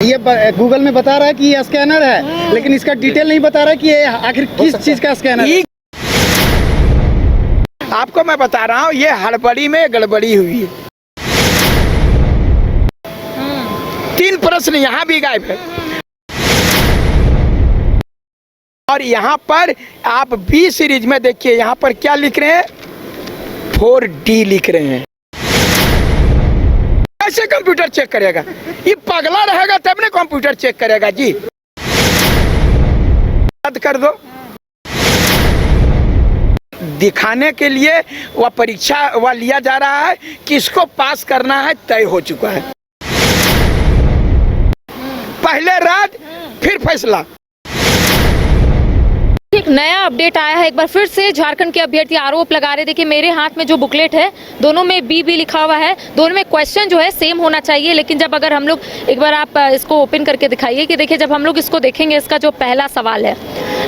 ये गूगल में बता रहा है कि ये स्कैनर है, लेकिन इसका डिटेल नहीं बता रहा है कि ये आखिर किस चीज का स्कैनर है। आपको मैं बता रहा हूँ, ये हड़बड़ी में गड़बड़ी हुई है। 3 प्रश्न यहाँ भी गायब है और यहाँ पर आप बी सीरीज में देखिए, यहाँ पर क्या लिख रहे हैं, 4D लिख रहे हैं। कैसे कंप्यूटर चेक करेगा? ये पगला रहेगा तब ना कंप्यूटर चेक करेगा जी। रद्द कर दो। दिखाने के लिए वह परीक्षा वह लिया जा रहा है, किसको पास करना है तय हो चुका है। पहले रद्द फिर फैसला। एक नया अपडेट आया है। एक बार फिर से झारखंड के अभ्यर्थी आरोप लगा रहे। देखिए मेरे हाथ में जो बुकलेट है, दोनों में बी लिखा हुआ है, दोनों में क्वेश्चन जो है सेम होना चाहिए। लेकिन जब अगर हम लोग एक बार आप इसको ओपन करके दिखाइए कि देखिए जब हम लोग इसको देखेंगे, इसका जो पहला सवाल है,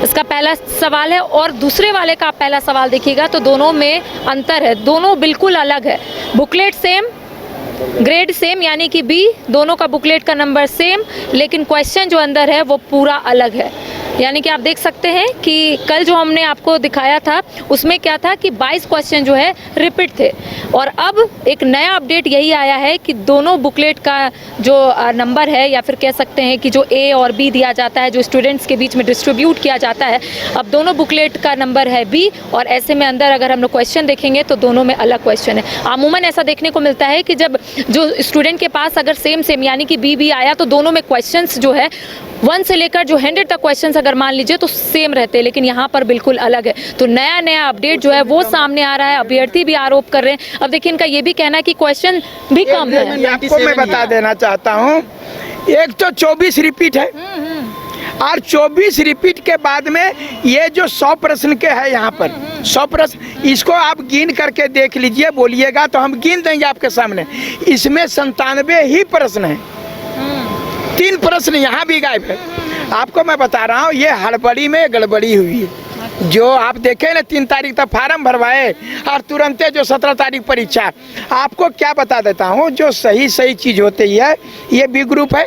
इसका पहला सवाल है और दूसरे वाले का पहला सवाल देखिएगा तो दोनों में अंतर है, दोनों बिल्कुल अलग है। बुकलेट सेम, ग्रेड सेम यानी कि बी, दोनों का बुकलेट का नंबर सेम, लेकिन क्वेश्चन जो अंदर है वो पूरा अलग है। यानी कि आप देख सकते हैं कि कल जो हमने आपको दिखाया था उसमें क्या था कि 22 क्वेश्चन जो है रिपीट थे, और अब एक नया अपडेट यही आया है कि दोनों बुकलेट का जो नंबर है, या फिर कह सकते हैं कि जो ए और बी दिया जाता है, जो स्टूडेंट्स के बीच में डिस्ट्रीब्यूट किया जाता है, अब दोनों बुकलेट का नंबर है बी, और ऐसे में अंदर अगर हम लोग क्वेश्चन देखेंगे तो दोनों में अलग क्वेश्चन है। अमूमन ऐसा देखने को मिलता है कि जब जो स्टूडेंट के पास अगर सेम यानी कि बी आया तो दोनों में क्वेश्चंस जो है 1 से लेकर जो 100 तक क्वेश्चंस अगर मान लीजिए तो सेम रहते हैं, लेकिन यहाँ पर बिल्कुल अलग है। तो नया अपडेट जो है वो सामने आ रहा है। अभ्यर्थी भी आरोप कर रहे हैं। अब देखिए इनका ये भी कहना है कि क्वेश्चन भी कम है। आपको मैं बता देना चाहता हूँ, एक तो 24 रिपीट है और 24 रिपीट के बाद में ये जो 100 प्रश्न के है, यहाँ पर 100 प्रश्न, इसको आप गिन करके देख लीजिए, बोलिएगा तो हम गिन देंगे आपके सामने। इसमें 97 ही प्रश्न है, 3 प्रश्न यहाँ भी गायब है। आपको मैं बता रहा हूँ, ये हड़बड़ी में गड़बड़ी हुई है। जो आप देखे ना 3 तारीख तक फार्म भरवाए और तुरंत जो 17 तारीख परीक्षा। आपको क्या बता देता हूँ, जो सही चीज़ होती है, ये बी ग्रुप है।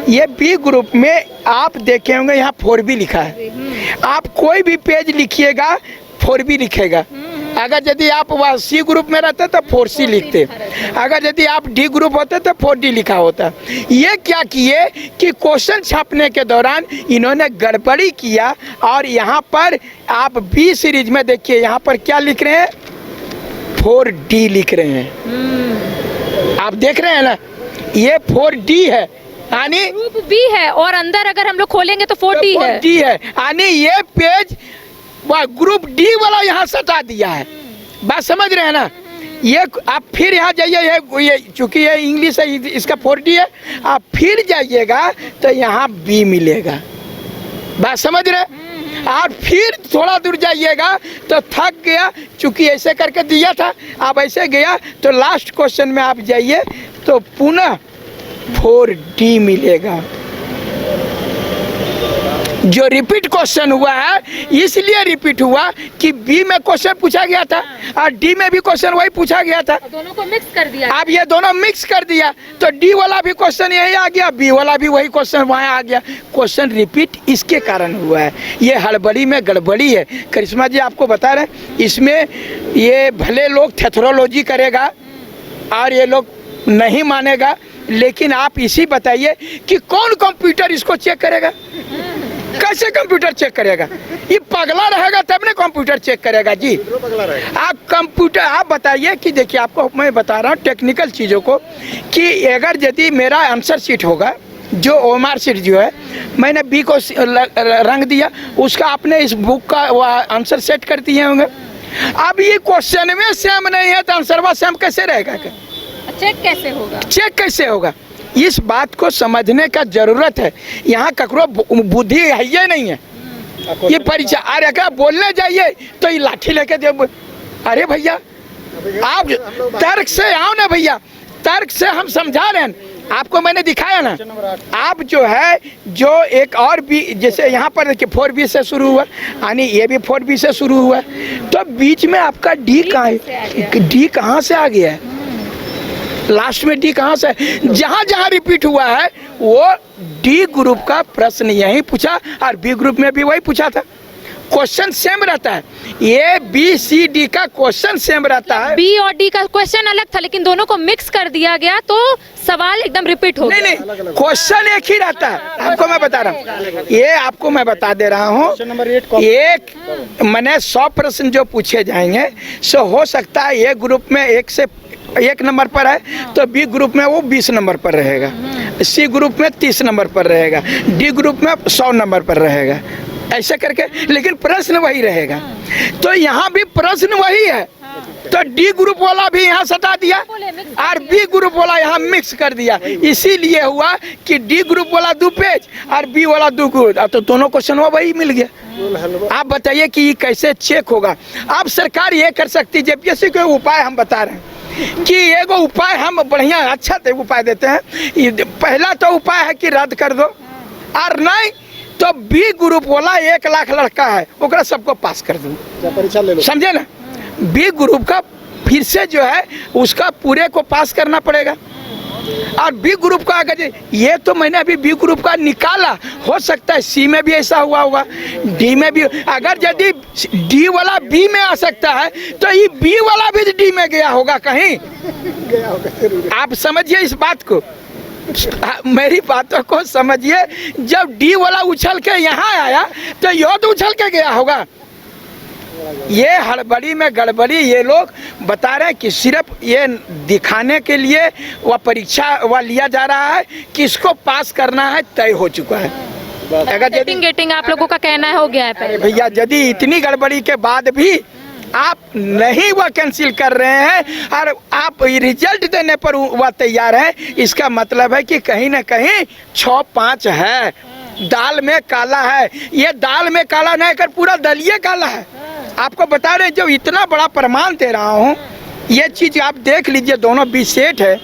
ये बी ग्रुप में आप देखे होंगे यहाँ 4B लिखा है। आप कोई भी पेज लिखिएगा 4B लिखेगा। अगर यदि आप वह सी ग्रुप में रहते तो 4C लिखते, अगर यदि आप डी ग्रुप होते तो 4D लिखा होता। ये क्या किए कि क्वेश्चन छापने के दौरान इन्होंने गड़बड़ी किया, और यहाँ पर आप बी सीरीज में देखिए, यहाँ पर क्या लिख रहे हैं, 4D लिख रहे हैं। आप देख रहे हैं ना, ये 4D है, यानी ग्रुप बी है, और अंदर अगर हम लोग खोलेंगे तो 4D है, यानी ये पेज वह ग्रुप डी वाला यहाँ सटा दिया है। बात समझ रहे हैं ना? ये आप फिर यहाँ जाइए, ये चूंकि ये इंग्लिश है, इसका 4D है, आप फिर जाइएगा तो यहाँ बी मिलेगा। बात समझ रहे? आप फिर थोड़ा दूर जाइएगा तो थक गया, चूंकि ऐसे करके दिया था, आप ऐसे गया तो लास्ट क्वेश्चन में आप जाइए तो पुनः 4D मिलेगा। जो रिपीट क्वेश्चन हुआ है इसलिए रिपीट हुआ कि बी में क्वेश्चन पूछा गया था और डी में भी क्वेश्चन वही पूछा गया था, दोनों को मिक्स कर दिया। अब ये दोनों मिक्स कर दिया तो डी वाला भी क्वेश्चन यही आ गया, बी वाला भी वही क्वेश्चन वहाँ आ गया। क्वेश्चन रिपीट इसके कारण हुआ है। ये हड़बड़ी में गड़बड़ी है। करिश्मा जी आपको बता रहे हैं, इसमें ये भले लोग थेथरोलॉजी करेगा और ये लोग नहीं मानेगा, लेकिन आप इसी बताइए कि कौन कंप्यूटर इसको चेक करेगा? कैसे कंप्यूटर चेक करेगा? ये पगला रहेगा तब ना कंप्यूटर चेक करेगा जी। आप कंप्यूटर आप बताइए कि देखिए, आपको मैं बता रहा हूँ टेक्निकल चीज़ों को, कि अगर यदि मेरा आंसर शीट होगा, जो ओएमआर शीट जो है, मैंने बी को रंग दिया, उसका आपने इस बुक का वो आंसर सेट कर दिए होंगे। अब ये क्वेश्चन में सेम नहीं है तो आंसर सेम कैसे रहेगा? चेक कैसे होगा? चेक कैसे होगा? इस बात को समझने का जरूरत है। यहाँ ककरो बुद्धि है ये नहीं है। ये परीक्षा, अरे क्या बोलने जाइए तो ये लाठी लेके दे। अरे भैया आप तर्क से आओ ना भैया, तर्क से हम समझा रहे हैं आपको। मैंने दिखाया ना, आप जो है जो एक और भी, जैसे यहाँ पर देखिए 4B से शुरू हुआ, यानी ये भी 4B से शुरू हुआ, तो बीच में आपका डी कहाँ है? डी कहाँ से आ गया है? लास्ट में डी कहाँ से? जहाँ जहाँ रिपीट हुआ है वो डी ग्रुप का प्रश्न यही पूछा और बी ग्रुप में भी वही पूछा था। क्वेश्चन सेम रहता है, ए बी सी डी का क्वेश्चन सेम रहता है। बी और डी का क्वेश्चन अलग था, लेकिन दोनों को मिक्स कर दिया गया तो सवाल एकदम रिपीट हो नहीं गया। नहीं, क्वेश्चन एक ही रहता है। आपको मैं बता रहा हूँ, ये आपको मैं बता दे रहा हूँ। एक मैंने 100 प्रश्न जो पूछे जाएंगे, सो हो सकता है ए ग्रुप में 1 नंबर पर है तो बी ग्रुप में वो 20 नंबर पर रहेगा, सी ग्रुप में 30 नंबर पर रहेगा, डी ग्रुप में 100 नंबर पर रहेगा, ऐसे करके, लेकिन प्रश्न वही रहेगा। तो यहाँ भी प्रश्न वही है, तो डी ग्रुप वाला भी यहाँ सटा दिया और बी ग्रुप वाला यहाँ मिक्स कर दिया। इसीलिए हुआ कि डी ग्रुप वाला 2 पेज और बी वाला 2 पेज, तो दोनों क्वेश्चन वही मिल गया। आप बताइए कि कैसे चेक होगा? अब सरकार ये कर सकती है, जेपीएससी के उपाय हम बता रहे हैं कि एगो उपाय हम बढ़िया अच्छा उपाय देते हैं। पहला तो उपाय है कि रद्द कर दो, और नहीं तो बी ग्रुप वाला 1 लाख लड़का है ओकरा सबको पास कर दो, परीक्षा ले लो, समझे ना। बी ग्रुप का फिर से जो है उसका पूरे को पास करना पड़ेगा। और बी ग्रुप का अगर ये तो मैंने अभी बी ग्रुप का निकाला, हो सकता है सी में भी ऐसा हुआ होगा, डी में भी। अगर यदि डी वाला बी में आ सकता है तो ये बी वाला भी डी में गया होगा कहीं। आप समझिए इस बात को, मेरी बातों को समझिए। जब डी वाला उछल के यहाँ आया तो यह तो उछल के गया होगा। ये हड़बड़ी में गड़बड़ी ये लोग बता रहे हैं कि सिर्फ ये दिखाने के लिए वह परीक्षा वह लिया जा रहा है, किसको पास करना है तय हो चुका है। अगर गेटिंग आप लोगों का कहना है हो गया है पहले। भैया यदि इतनी गड़बड़ी के बाद भी आप नहीं वह कैंसिल कर रहे हैं और आप रिजल्ट देने पर वह तैयार है, इसका मतलब है कि कहीं ना कहीं 6-5 है, दाल में काला है। ये दाल में काला नहीं कर पूरा दलिए काला है। आपको बता रहे जो इतना बड़ा प्रमाण दे रहा हूँ, ये चीज आप देख लीजिए, दोनों बी सेट है,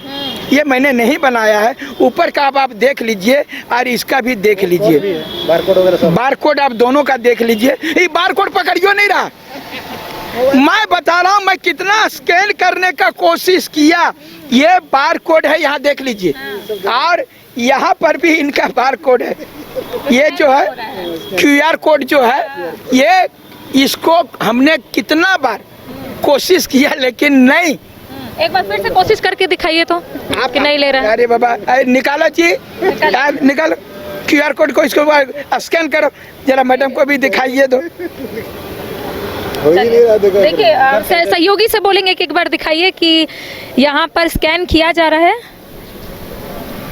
ये मैंने नहीं बनाया है। ऊपर का आप देख लीजिए और इसका भी देख लीजिए, बारकोड आप दोनों का देख लीजिए। ये बारकोड पकड़ियो नहीं रहा, मैं बता रहा हूँ मैं कितना स्कैन करने का कोशिश किया। ये बार कोड है, यहाँ देख लीजिए, और यहाँ पर भी इनका बार कोड है। ये जो है QR कोड जो है, ये इसको हमने कितना बार कोशिश किया लेकिन नहीं। एक बार फिर से कोशिश करके दिखाइए तो आप कि नहीं ले रहा है। अरे बाबा निकालो जी, निकालो QR कोड को, इसको स्कैन करो जरा, मैडम को भी दिखाइए दो। देखिए सहयोगी से बोलेंगे कि एक बार दिखाइए कि यहाँ पर स्कैन किया जा रहा है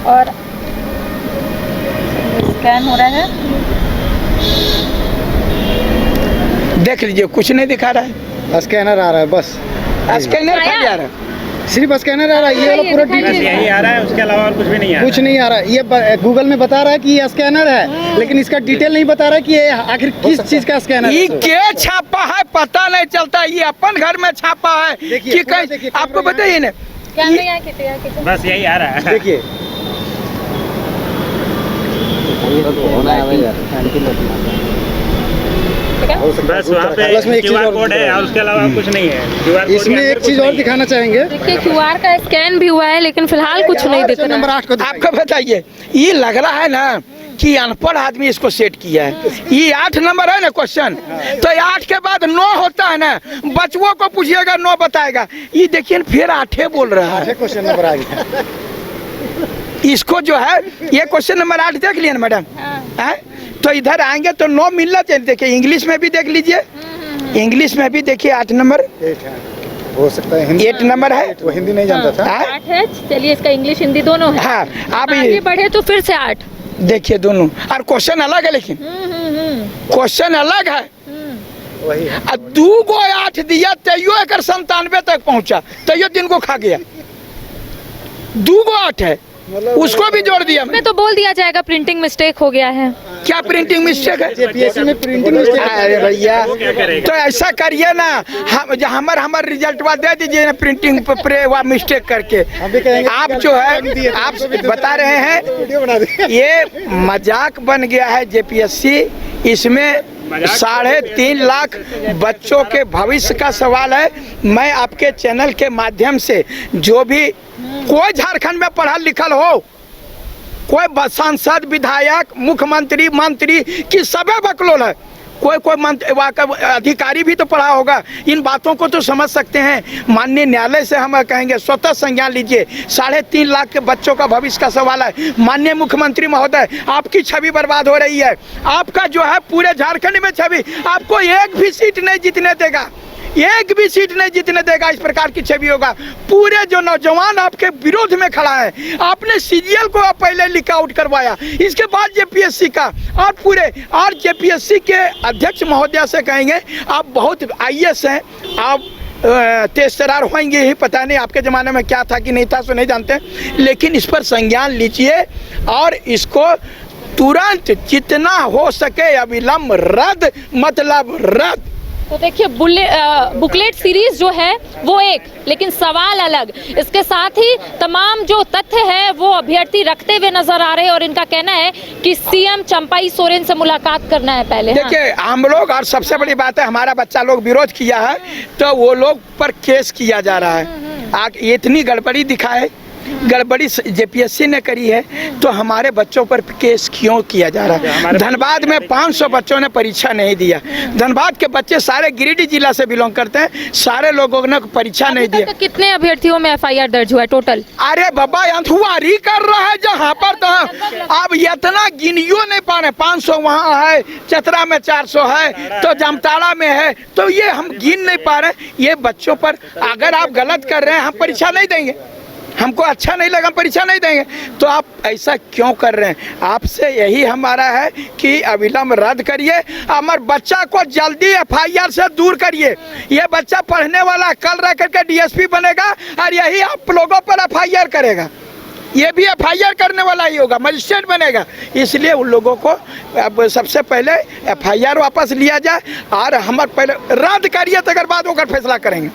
और स्कैन हो रहा है। देख लीजिए, कुछ नहीं दिखा रहा है, स्कैनर आ रहा है, बस स्कैनर खाली आ रहा है, सिर्फ स्कैनर आ रहा है। ये वाला पूरा दिखाइए। यही आ रहा है, उसके अलावा और कुछ भी नहीं आ रहा। कुछ नहीं आ रहा है। ये गूगल में बता रहा है कि ये स्कैनर है, लेकिन इसका डिटेल नहीं बता रहा है कि ये आखिर किस चीज का स्कैनर है। ये क्या छापा है पता नहीं चलता, ये अपन घर में छापा है कि कहीं आपको बताइए ना। बस यही आ रहा है, देखिए बस वहाँ पे QR कोड है और उसके अलावा कुछ नहीं है। QR कोड इसमें एक चीज और दिखाना चाहेंगे। देखिए QR का स्कैन भी हुआ है, लेकिन फिलहाल कुछ नहीं दिख रहा। नंबर 8 को आपको बताइए, ये लग रहा है ना कि अनपढ़ आदमी इसको सेट किया है। ये 8 नंबर है ना क्वेश्चन, तो 8 के बाद 9 होता है ना, बचुओं को पूछिएगा 9 बताएगा। ये देखिए फिर 8 बोल रहा है, क्वेश्चन नंबर आ गया। इसको जो है ये क्वेश्चन नंबर 8 देख लिया ना मैडम, है तो इधर आएंगे तो 9 मिलना चाहिए। देखिए इंग्लिश में भी देख लीजिए, इंग्लिश में भी देखिए 8 नंबर हो सकता है हिंदी 8 नंबर है, वो हिंदी नहीं जानता था। 8 है, चलिए इसका इंग्लिश हिंदी दोनों है। हाँ आप आगे बढ़े तो फिर से 8 देखिए दोनों, और क्वेश्चन अलग है, लेकिन क्वेश्चन अलग है। वही 2 को 8 दिया तैयो एक 97 तक पहुंचा, तैयो दिन को खा गया। 2 को 8 है, उसको भी जोड़ दिया। में तो बोल दिया जाएगा प्रिंटिंग मिस्टेक हो गया है। क्या प्रिंटिंग मिस्टेक है? जेपीएससी में प्रिंटिंग मिस्टेक। अरे भैया तो ऐसा करिए ना, हमार रिजल्ट दे दीजिए ना प्रिंटिंग पे वह मिस्टेक करके। आप जो है आप बता रहे हैं ये मजाक बन गया है जेपीएससी। इसमें 3.5 लाख बच्चों के भविष्य का सवाल है। मैं आपके चैनल के माध्यम से जो भी कोई झारखंड में पढ़ा लिखल हो, कोई सांसद, विधायक, मुख्यमंत्री, मंत्री की सबे बकलोल है। कोई मंत्री अधिकारी भी तो पढ़ा होगा, इन बातों को तो समझ सकते हैं। माननीय न्यायालय से हम कहेंगे स्वतः संज्ञान लीजिए। 3.5 लाख के बच्चों का भविष्य का सवाल है। माननीय मुख्यमंत्री महोदय, आपकी छवि बर्बाद हो रही है। आपका जो है पूरे झारखंड में छवि, आपको एक भी सीट नहीं जीतने देगा, एक भी सीट नहीं जीतने देगा। इस प्रकार की छवि होगा। पूरे जो नौजवान आपके विरोध में खड़ा है, आपने सीजीएल को पहले लीक आउट करवाया, इसके बाद जेपीएससी का, और पूरे और जेपीएससी के अध्यक्ष महोदय से कहेंगे आप बहुत आईएएस हैं, आप तेज तरार होंगे ही, पता नहीं आपके ज़माने में क्या था कि नहीं था सो नहीं जानते, लेकिन इस पर संज्ञान लीजिए और इसको तुरंत जितना हो सके अविलंब रद्द, मतलब रद्द। तो देखिए बुकलेट सीरीज जो है वो एक, लेकिन सवाल अलग। इसके साथ ही तमाम जो तथ्य है वो अभ्यर्थी रखते हुए नजर आ रहे हैं और इनका कहना है कि सीएम चंपाई सोरेन से मुलाकात करना है पहले। देखिए हम लोग, और सबसे बड़ी बात है हमारा बच्चा लोग विरोध किया है तो वो लोग पर केस किया जा रहा है। इतनी गड़बड़ी दिखाए, गड़बड़ी जेपीएससी ने करी है तो हमारे बच्चों पर केस क्यों किया जा रहा है। धनबाद में 500 बच्चों ने परीक्षा नहीं दिया। धनबाद के बच्चे सारे गिरिडीह जिला से बिलोंग करते हैं, सारे लोगों ने परीक्षा नहीं दिया। कितने अभ्यर्थियों में एफआईआर दर्ज हुआ है टोटल? अरे बाबा अंथुआरी कर रहा है जहाँ पर, तो अब इतना गिनियो नहीं पा रहे। 500 वहाँ है, चतरा में 400 है, तो जामताड़ा में है, तो ये हम गिन नहीं पा रहे। ये बच्चों पर अगर आप गलत कर रहे हैं, हम परीक्षा नहीं देंगे, हमको अच्छा नहीं लगा, परीक्षा नहीं देंगे, तो आप ऐसा क्यों कर रहे हैं। आपसे यही हमारा है कि अविलंब रद्द करिए, हमारे बच्चा को जल्दी एफआईआर से दूर करिए। ये बच्चा पढ़ने वाला, कल रह करके डीएसपी बनेगा और यही आप लोगों पर एफआईआर करेगा। ये भी एफआईआर करने वाला ही होगा, मजिस्ट्रेट बनेगा। इसलिए उन लोगों को अब सबसे पहले एफआईआर वापस लिया जाए और हमारे पहले रद्द करिए, तकर बाद होकर फैसला करेंगे।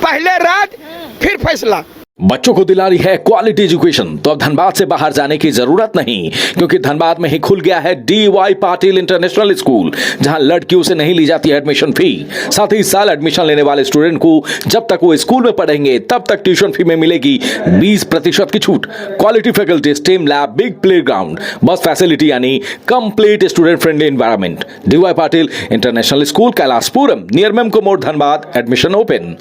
पहले रद्द फिर फैसला। बच्चों को दिला रही है क्वालिटी एजुकेशन, तो अब धनबाद से बाहर जाने की जरूरत नहीं, क्योंकि धनबाद में ही खुल गया है DY पाटिल इंटरनेशनल स्कूल, जहां लड़कियों से नहीं ली जाती है एडमिशन फी। साथ ही इस साल एडमिशन लेने वाले स्टूडेंट को जब तक वो स्कूल में पढ़ेंगे तब तक ट्यूशन फी में मिलेगी 20% की छूट। Quality faculty, STEM lab, big play ground, bus facility यानी complete student friendly environment. DY Patil international school, Kailashpuram, near Memco मोड़, धनबाद। Admission open.